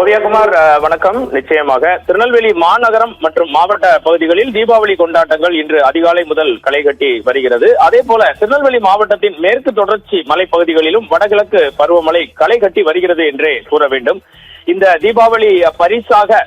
ஓவியாகுமார், வணக்கம். நிச்சயமாக திருநெல்வேலி மாநகரம் மற்றும் மாவட்ட பகுதிகளில் தீபாவளி கொண்டாட்டங்கள் இன்று அதிகாலை முதல் களை கட்டி வருகிறது. அதே போல திருநெல்வேலி மாவட்டத்தின் மேற்கு தொடர்ச்சி மலைப்பகுதிகளிலும் வடகிழக்கு பருவமழை களை கட்டி வருகிறது என்றே கூற வேண்டும். இந்த தீபாவளி பரிசாக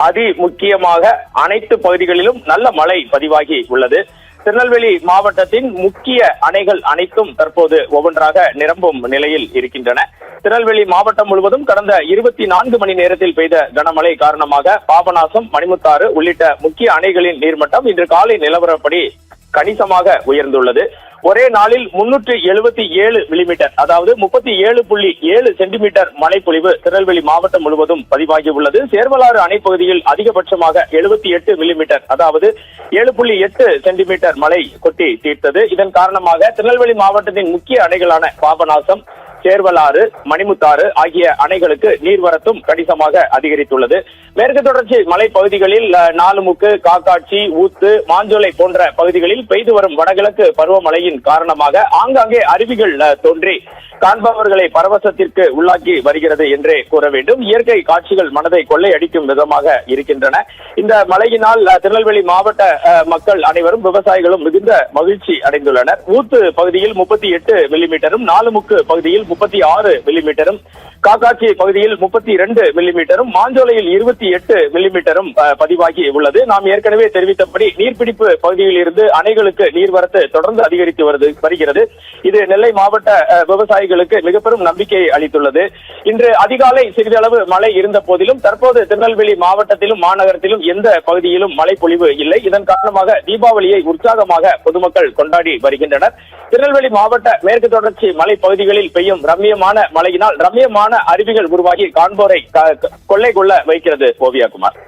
அதி முக்கியமாக அனைத்து பகுதிகளிலும் நல்ல மழை பதிவாகி உள்ளது. திருநெல்வேலி மாவட்டத்தின் முக்கிய அணைகள் அனைத்தும் தற்போது ஒவ்வொன்றாக நிரம்பும் நிலையில் இருக்கின்றன. திருநெல்வேலி மாவட்டம் முழுவதும் கடந்த 24 மணி நேரத்தில் பெய்த கனமழை காரணமாக பாபநாசம், மணிமுத்தாறு உள்ளிட்ட முக்கிய அணைகளின் நீர்மட்டம் இன்று காலை நிலவரப்படி கணிசமாக உயர்ந்துள்ளது. ஒரே நாளில் 377 மில்லிமீட்டர், அதாவது 37.7 சென்டிமீட்டர் மழைப்பொழிவு திருநெல்வேலி மாவட்டம் முழுவதும் பதிவாகி உள்ளது. சேர்வலாறு அணை பகுதியில் அதிகபட்சமாக 78 மில்லிமீட்டர், அதாவது 7.8 சென்டிமீட்டர் மழை கொட்டி தீர்த்தது. இதன் காரணமாக திருநெல்வேலி மாவட்டத்தின் முக்கிய அணைகளான பாபநாசம், சேர்வலாறு, மணிமுத்தாறு ஆகிய அணைகளுக்கு நீர்வரத்தும் கணிசமாக அதிகரித்துள்ளது. மேற்கு தொடர்ச்சி மலை பகுதிகளில் நாலுமுக்கு, காக்காட்சி, ஊத்து, மாஞ்சோலை போன்ற பகுதிகளில் பெய்து வரும் வடகிழக்கு பருவமழையின் காரணமாக ஆங்காங்கே அருவிகள் தோன்றி காண்பவர்களை பரவசத்திற்கு உள்ளாக்கி வருகிறது என்றே கூற வேண்டும். இயற்கை காட்சிகள் மனதை கொள்ளையடிக்கும் விதமாக இருக்கின்றன. இந்த மழையினால் திருநெல்வேலி மாவட்ட மக்கள் அனைவரும், விவசாயிகளும் மிகுந்த மகிழ்ச்சி அடைந்துள்ளனர். ஊத்து பகுதியில் 38 மில்லிமீட்டரும், நாலுமுக்கு பகுதியில் 36 மில்லிமீட்டரும், காக்காட்சி பகுதியில் 32 மில்லிமீட்டரும், மாஞ்சோலையில் 28 மில்லிமீட்டரும் பதிவாகி உள்ளது. நாம் ஏற்கனவே தெரிவித்தபடி நீர்பிடிப்பு பகுதியில் இருந்து அணைகளுக்கு நீர்வரத்து தொடர்ந்து அதிகரித்து வருகிறது. இது நெல்லை மாவட்ட விவசாயிகளுக்கு மிக பெரும் நம்பிக்கையை அளித்துள்ளது. இன்று அதிகாலை சிறிதளவு மழை இருந்த போதிலும் தற்போது திருநெல்வேலி மாவட்டத்திலும் மாநகரத்திலும் எந்த பகுதியிலும் மழை பொழிவு இல்லை. இதன் காரணமாக தீபாவளியை உற்சாகமாக பொதுமக்கள் கொண்டாடி வருகின்றனர். திருநெல்வேலி மாவட்ட மேற்கு தொடர்ச்சி மலை பகுதிகளில் பெய்யும் ரம்மியமான மழையினால் ரம்மியமான அருவிகள் உருவாகி காண்போரை கொள்ளை கொள்ள வைக்கிறது. ஓவியாகுமார்.